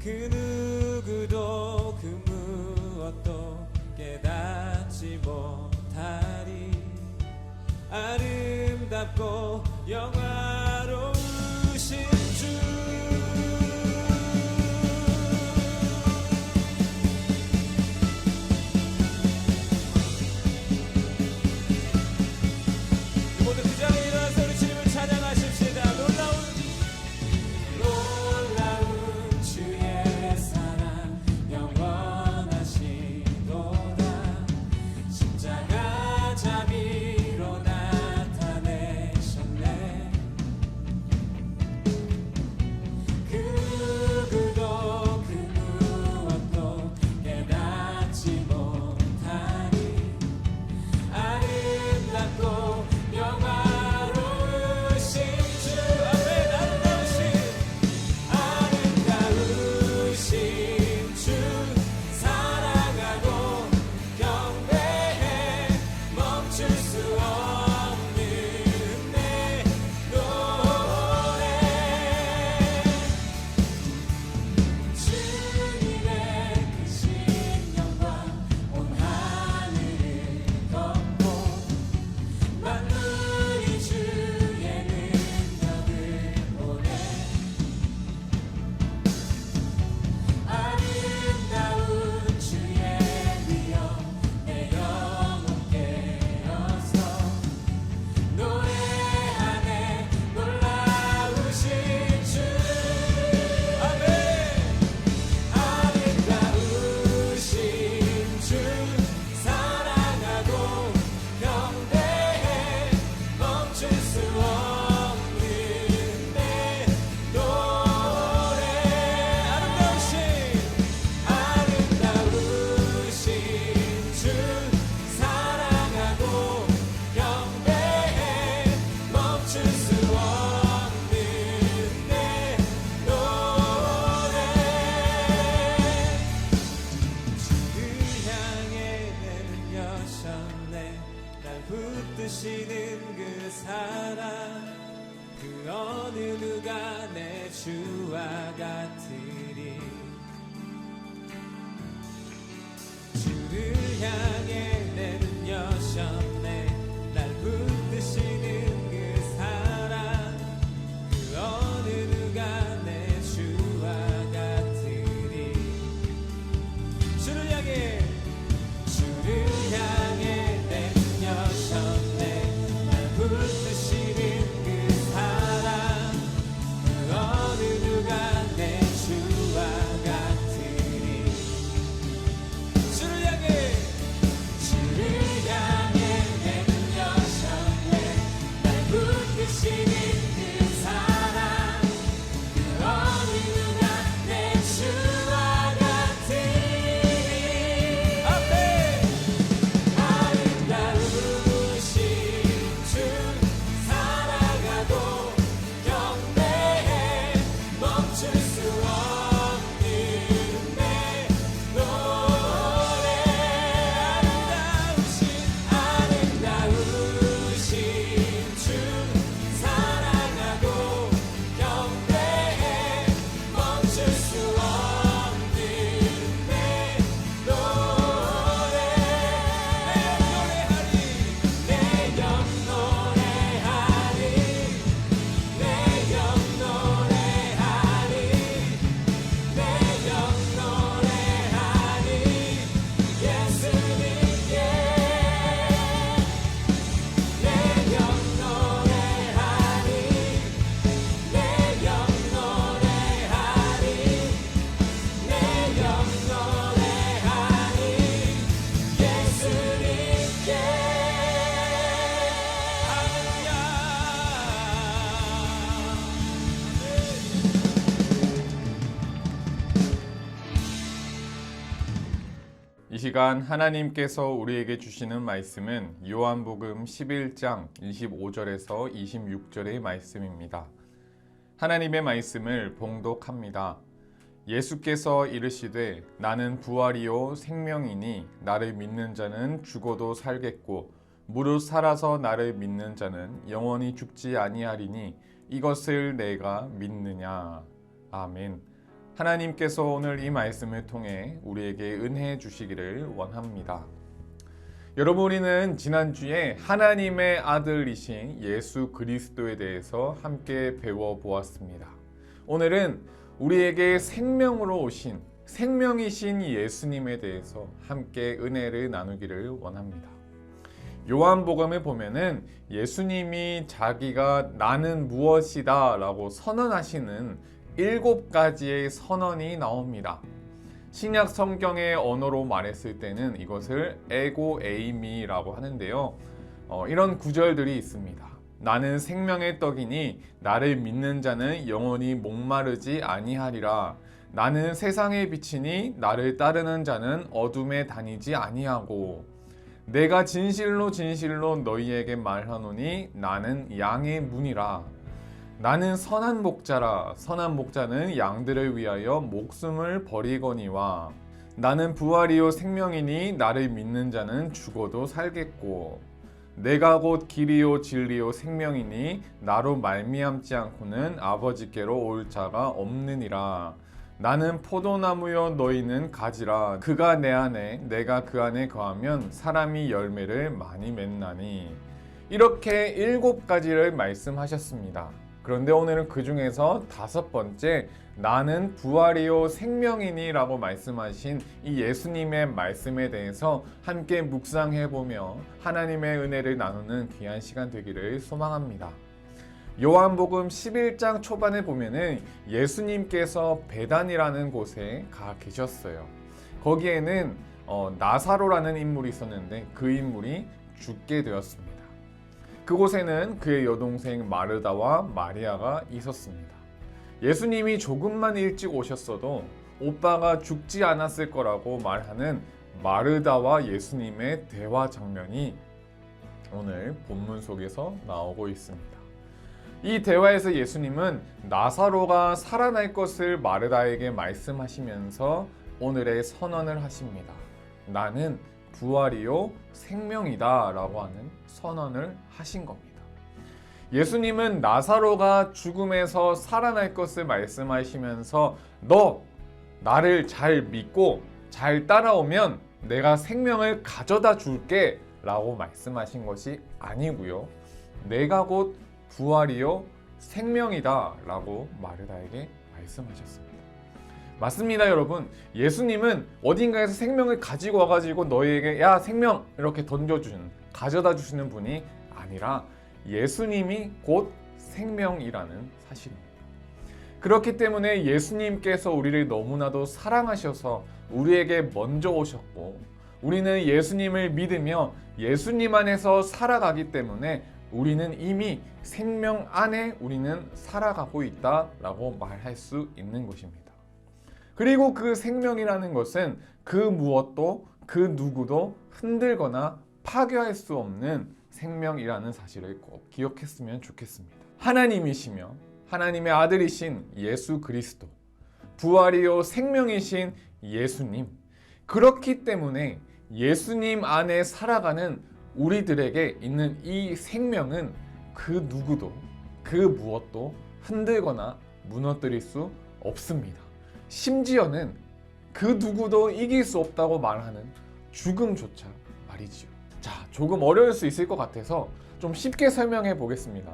그 누구도 그 무엇도 깨닫지 못하리. 아름답고 영화로우신 주, 모두 그 자리에 일어나서 우리 주님을 찬양하십시다. 놀라운 주의 사랑 영원하시도다. 십자가 자비로 나타내셨네. 그 누구도 그 무엇도 깨닫지 못하니 아름답고 영화로우신 주 앞에 아름다우신 주 사랑하고 경배해. 멈출 수 없는 내 노래. 주님의 크신 영광 온 하늘을 덮고 만물이 주의 능력을 보내. 아름다운 주의 위엄 내 영혼 깨어서 노래하네. 놀라우신 주, 아멘. 아름다우신 주 사랑하고 경배해. 멈출 수 없는 내 노래. 아름다우신 주 사랑하고 경배해. 멈출 수 없는 내 노래. 주를 향해 내는 여셨네. 날 붙드시는 그 사랑, 그 어느 누가 내 주와 같으리. 주를 향해 내는 여셨네. 날 붙드시는 그 사랑, 그 어느 누가 내 주와 같으리. 주를 향해 내는 여셨네. 날 붙드시는 그 사랑, 그 어느 누가 내 주와 같으리. 주를 향해 내는 여셨네. 날 붙드시는 그 사랑, 그 어느 누가 내 주와 같으리. 앞에 아름다우신 주 사랑하고 경배해. 멈출 수 없는 내 노래. 아름다우신 주 사랑하고 경배해. 멈출 수 없는 내 노래. 내 영 노래하리. 내 영 노래하리. 내 영 노래하리. 예수님께 내 영 노래하리. 내 영 노래하리. 내 영 노래하리. 예수님께. 할렐루야. 이 시간 하나님께서 우리에게 주시는 말씀은 요한복음 11장 25절에서 26절의 말씀입니다. 하나님의 말씀을 봉독합니다. 예수께서 이르시되 나는 부활이요 생명이니 나를 믿는 자는 죽어도 살겠고 무릇 살아서 나를 믿는 자는 영원히 죽지 아니하리니 이것을 내가 믿느냐. 아멘. 하나님께서 오늘 이 말씀을 통해 우리에게 은혜 주시기를 원합니다. 여러분, 우리는 지난주에 하나님의 아들이신 예수 그리스도에 대해서 함께 배워보았습니다. 오늘은 우리에게 생명으로 오신 생명이신 예수님에 대해서 함께 은혜를 나누기를 원합니다. 요한복음에 보면은 예수님이 자기가 나는 무엇이다 라고 선언하시는 7가지의 선언이 나옵니다. 신약 성경의 언어로 말했을 때는 이것을 에고 에이미라고 하는데요. 이런 구절들이 있습니다. 나는 생명의 떡이니 나를 믿는 자는 영원히 목마르지 아니하리라. 나는 세상의 빛이니 나를 따르는 자는 어둠에 다니지 아니하고, 내가 진실로 진실로 너희에게 말하노니 나는 양의 문이라. 나는 선한 목자라. 선한 목자는 양들을 위하여 목숨을 버리거니와. 나는 부활이요 생명이니 나를 믿는 자는 죽어도 살겠고, 내가 곧 길이요 진리요 생명이니 나로 말미암지 않고는 아버지께로 올 자가 없느니라. 나는 포도나무여 너희는 가지라. 그가 내 안에 내가 그 안에 거하면 사람이 열매를 많이 맺나니. 이렇게 7가지를 말씀하셨습니다. 그런데 오늘은 그 중에서 5번째, 나는 부활이요 생명이니 라고 말씀하신 이 예수님의 말씀에 대해서 함께 묵상해보며 하나님의 은혜를 나누는 귀한 시간 되기를 소망합니다. 요한복음 11장 초반에 보면은 예수님께서 베단이라는 곳에 가 계셨어요. 거기에는 나사로라는 인물이 있었는데 그 인물이 죽게 되었습니다. 그곳에는 그의 여동생 마르다와 마리아가 있었습니다. 예수님이 조금만 일찍 오셨어도 오빠가 죽지 않았을 거라고 말하는 마르다와 예수님의 대화 장면이 오늘 본문 속에서 나오고 있습니다. 이 대화에서 예수님은 나사로가 살아날 것을 마르다에게 말씀하시면서 오늘의 선언을 하십니다. 나는 부활이요 생명이다 라고 하는 선언을 하신 겁니다. 예수님은 나사로가 죽음에서 살아날 것을 말씀하시면서 너 나를 잘 믿고 잘 따라오면 내가 생명을 가져다 줄게 라고 말씀하신 것이 아니고요. 내가 곧 부활이요 생명이다 라고 마르다에게 말씀하셨습니다. 맞습니다, 여러분. 예수님은 어딘가에서 생명을 가지고 와가지고 너희에게 야 생명 이렇게 던져주는, 가져다 주시는 분이 아니라 예수님이 곧 생명이라는 사실입니다. 그렇기 때문에 예수님께서 우리를 너무나도 사랑하셔서 우리에게 먼저 오셨고, 우리는 예수님을 믿으며 예수님 안에서 살아가기 때문에 우리는 이미 생명 안에 우리는 살아가고 있다라고 말할 수 있는 것입니다. 그리고 그 생명이라는 것은 그 무엇도 그 누구도 흔들거나 파괴할 수 없는 생명이라는 사실을 꼭 기억했으면 좋겠습니다. 하나님이시며 하나님의 아들이신 예수 그리스도, 부활이요 생명이신 예수님, 그렇기 때문에 예수님 안에 살아가는 우리들에게 있는 이 생명은 그 누구도 그 무엇도 흔들거나 무너뜨릴 수 없습니다. 심지어는 그 누구도 이길 수 없다고 말하는 죽음조차 말이지요. 자, 조금 어려울 수 있을 것 같아서 좀 쉽게 설명해 보겠습니다.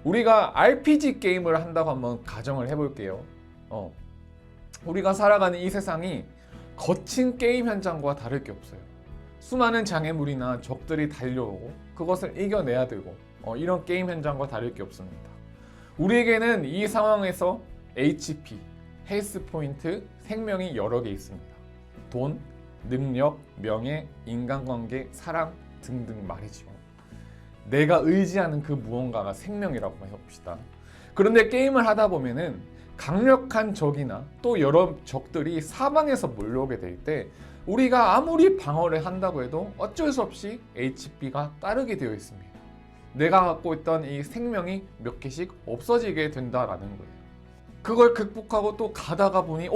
우리가 RPG 게임을 한다고 한번 가정을 해볼게요. 우리가 살아가는 이 세상이 거친 게임 현장과 다를 게 없어요. 수많은 장애물이나 적들이 달려오고 그것을 이겨내야 되고 이런 게임 현장과 다를 게 없습니다. 우리에게는 이 상황에서 HP, 헬스 포인트, 생명이 여러 개 있습니다. 돈, 능력, 명예, 인간관계, 사랑 등등 말이죠. 내가 의지하는 그 무언가가 생명이라고 해봅시다. 그런데 게임을 하다 보면은 강력한 적이나 또 여러 적들이 사방에서 몰려오게 될 때 우리가 아무리 방어를 한다고 해도 어쩔 수 없이 HP가 따르게 되어 있습니다. 내가 갖고 있던 이 생명이 몇 개씩 없어지게 된다라는 거예요. 그걸 극복하고 또 가다가 보니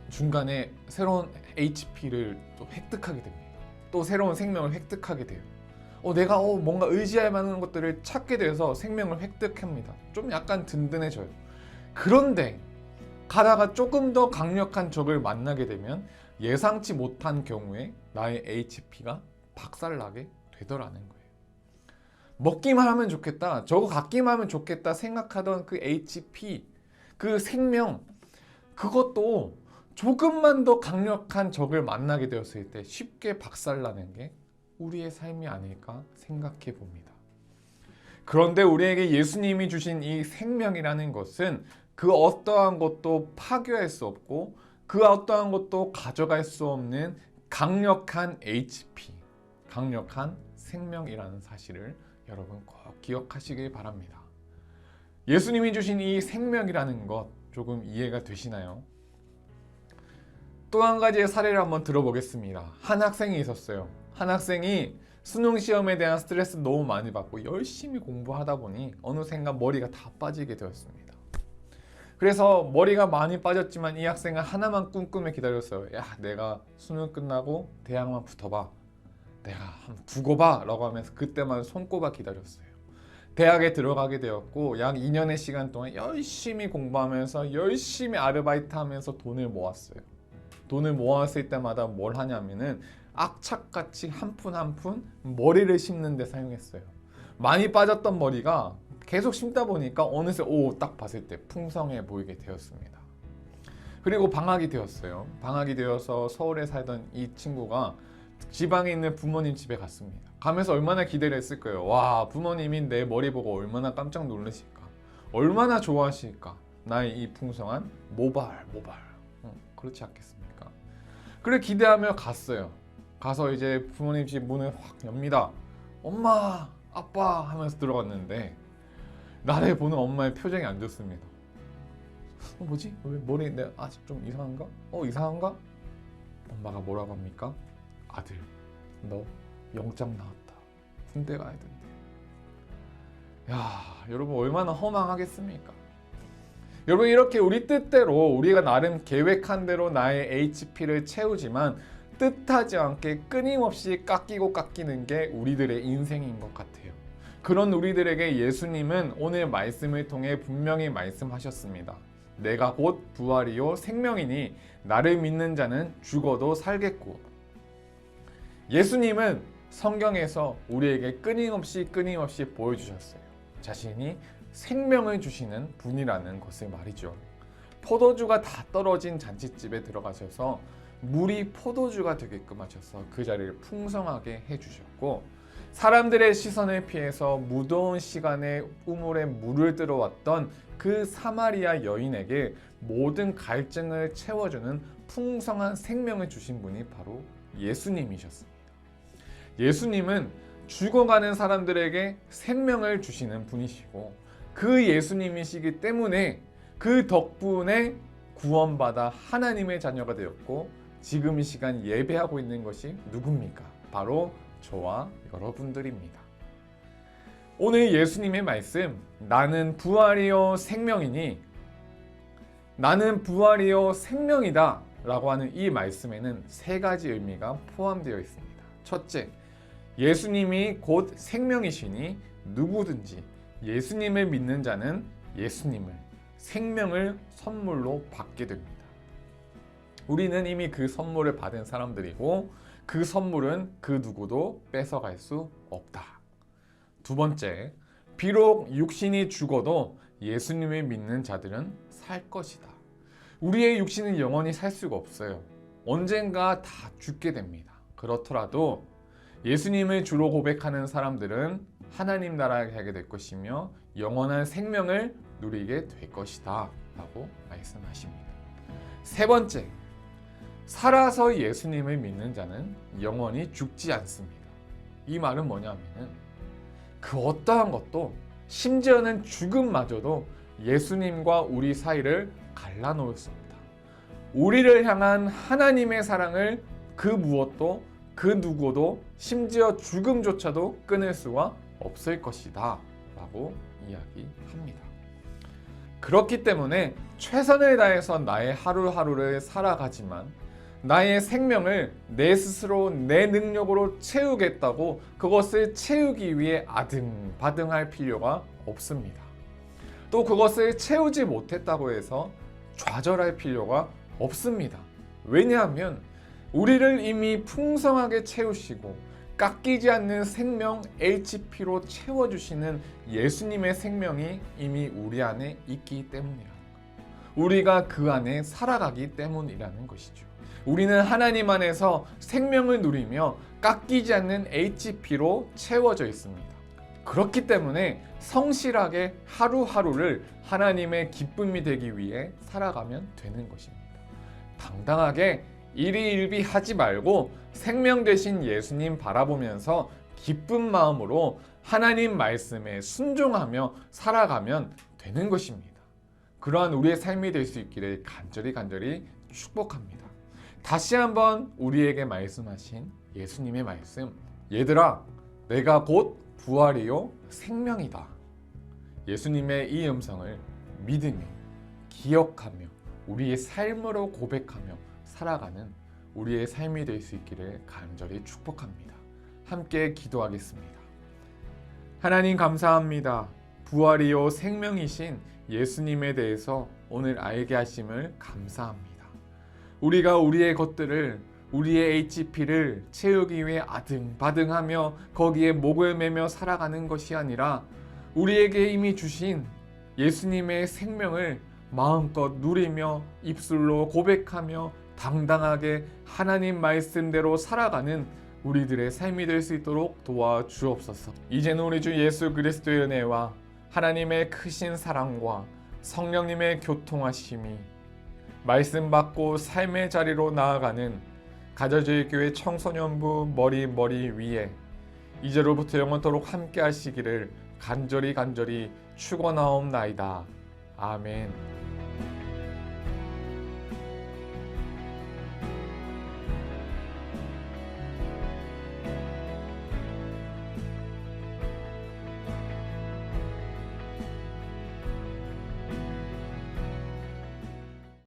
중간에 새로운 HP를 또 획득하게 됩니다. 또 새로운 생명을 획득하게 돼요. 내가 뭔가 의지할 만한 것들을 찾게 돼서 생명을 획득합니다. 좀 약간 든든해져요. 그런데 가다가 조금 더 강력한 적을 만나게 되면 예상치 못한 경우에 나의 HP가 박살나게 되더라는 거예요. 먹기만 하면 좋겠다, 저거 갖기만 하면 좋겠다 생각하던 그 HP, 그 생명, 그것도 조금만 더 강력한 적을 만나게 되었을 때 쉽게 박살나는 게 우리의 삶이 아닐까 생각해 봅니다. 그런데 우리에게 예수님이 주신 이 생명이라는 것은 그 어떠한 것도 파괴할 수 없고 그 어떠한 것도 가져갈 수 없는 강력한 HP, 강력한 생명이라는 사실을 여러분 꼭 기억하시길 바랍니다. 예수님이 주신 이 생명이라는 것 조금 이해가 되시나요? 또 한 가지의 사례를 한번 들어보겠습니다. 한 학생이 있었어요. 한 학생이 수능 시험에 대한 스트레스 너무 많이 받고 열심히 공부하다 보니 어느샌가 머리가 다 빠지게 되었습니다. 그래서 머리가 많이 빠졌지만 이 학생은 하나만 꿈꾸며 기다렸어요. 야, 내가 수능 끝나고 대학만 붙어봐, 내가 한번 두고 봐 라고 하면서 그때만 손꼽아 기다렸어요. 대학에 들어가게 되었고 약 2년의 시간 동안 열심히 공부하면서 열심히 아르바이트 하면서 돈을 모았어요. 돈을 모았을 때마다 뭘 하냐면은 악착같이 한 푼 한 푼 머리를 심는 데 사용했어요. 많이 빠졌던 머리가 계속 심다 보니까 어느새 딱 봤을 때 풍성해 보이게 되었습니다. 그리고 방학이 되었어요. 방학이 되어서 서울에 살던 이 친구가 지방에 있는 부모님 집에 갔습니다. 가면서 얼마나 기대를 했을 거예요. 와, 부모님이 내 머리 보고 얼마나 깜짝 놀라실까, 얼마나 좋아하실까, 나의 이 풍성한 모발. 그렇지 않겠습니까? 그래 기대하며 갔어요. 가서 이제 부모님 집 문을 확 엽니다. 엄마, 아빠 하면서 들어갔는데 나를 보는 엄마의 표정이 안 좋습니다. 뭐지? 왜 머리 내 아직 좀 이상한가? 이상한가? 엄마가 뭐라고 합니까? 아들, 너 영장 나왔다. 군대 가야 된대. 야, 여러분 얼마나 허망하겠습니까? 여러분 이렇게 우리 뜻대로 우리가 나름 계획한 대로 나의 HP를 채우지만 뜻하지 않게 끊임없이 깎이는 게 우리들의 인생인 것 같아요. 그런 우리들에게 예수님은 오늘 말씀을 통해 분명히 말씀하셨습니다. 내가 곧 부활이요 생명이니 나를 믿는 자는 죽어도 살겠고. 예수님은 성경에서 우리에게 끊임없이 보여주셨어요. 자신이 생명을 주시는 분이라는 것을 말이죠. 포도주가 다 떨어진 잔치집에 들어가셔서 물이 포도주가 되게끔 하셔서 그 자리를 풍성하게 해주셨고, 사람들의 시선을 피해서 무더운 시간에 우물에 물을 들어왔던 그 사마리아 여인에게 모든 갈증을 채워주는 풍성한 생명을 주신 분이 바로 예수님이셨습니다. 예수님은 죽어가는 사람들에게 생명을 주시는 분이시고 그 예수님이시기 때문에 그 덕분에 구원받아 하나님의 자녀가 되었고 지금 이 시간 예배하고 있는 것이 누굽니까? 바로 저와 여러분들입니다. 오늘 예수님의 말씀, 나는 부활이요 생명이니, 나는 부활이요 생명이다 라고 하는 이 말씀에는 세 가지 의미가 포함되어 있습니다. 첫째, 예수님이 곧 생명이시니 누구든지 예수님을 믿는 자는 예수님을, 생명을 선물로 받게 됩니다. 우리는 이미 그 선물을 받은 사람들이고 그 선물은 그 누구도 뺏어갈 수 없다. 두 번째, 비록 육신이 죽어도 예수님을 믿는 자들은 살 것이다. 우리의 육신은 영원히 살 수가 없어요. 언젠가 다 죽게 됩니다. 그렇더라도 예수님을 주로 고백하는 사람들은 하나님 나라에 가게 될 것이며 영원한 생명을 누리게 될 것이다 라고 말씀하십니다. 세 번째, 살아서 예수님을 믿는 자는 영원히 죽지 않습니다. 이 말은 뭐냐면은 그 어떠한 것도, 심지어는 죽음마저도 예수님과 우리 사이를 갈라놓을 수 없다. 우리를 향한 하나님의 사랑을 그 무엇도 그 누구도 심지어 죽음조차도 끊을 수가 없을 것이다 라고 이야기합니다. 그렇기 때문에 최선을 다해서 나의 하루하루를 살아가지만 나의 생명을 내 스스로 내 능력으로 채우겠다고 그것을 채우기 위해 아등바등할 필요가 없습니다. 또 그것을 채우지 못했다고 해서 좌절할 필요가 없습니다. 왜냐하면 우리를 이미 풍성하게 채우시고 깎이지 않는 생명 HP로 채워주시는 예수님의 생명이 이미 우리 안에 있기 때문이라는 것. 우리가 그 안에 살아가기 때문이라는 것이죠. 우리는 하나님 안에서 생명을 누리며 깎이지 않는 HP로 채워져 있습니다. 그렇기 때문에 성실하게 하루하루를 하나님의 기쁨이 되기 위해 살아가면 되는 것입니다. 당당하게 일희일비하지 말고 생명 되신 예수님 바라보면서 기쁜 마음으로 하나님 말씀에 순종하며 살아가면 되는 것입니다. 그러한 우리의 삶이 될 수 있기를 간절히 축복합니다. 다시 한번 우리에게 말씀하신 예수님의 말씀, 얘들아 내가 곧 부활이요 생명이다. 예수님의 이 음성을 믿으며 기억하며 우리의 삶으로 고백하며 살아가는 우리의 삶이 될 수 있기를 간절히 축복합니다. 함께 기도하겠습니다. 하나님 감사합니다. 부활이요 생명이신 예수님에 대해서 오늘 알게 하심을 감사합니다. 우리가 우리의 것들을 우리의 HP를 채우기 위해 아등바등하며 거기에 목을 매며 살아가는 것이 아니라 우리에게 이미 주신 예수님의 생명을 마음껏 누리며 입술로 고백하며 당당하게 하나님 말씀대로 살아가는 우리들의 삶이 될 수 있도록 도와주옵소서. 이제는 우리 주 예수 그리스도의 은혜와 하나님의 크신 사랑과 성령님의 교통하심이 말씀 받고 삶의 자리로 나아가는 가져질 교회 청소년부 머리 위에 이제로부터 영원토록 함께 하시기를 간절히 축원하옵나이다. 아멘.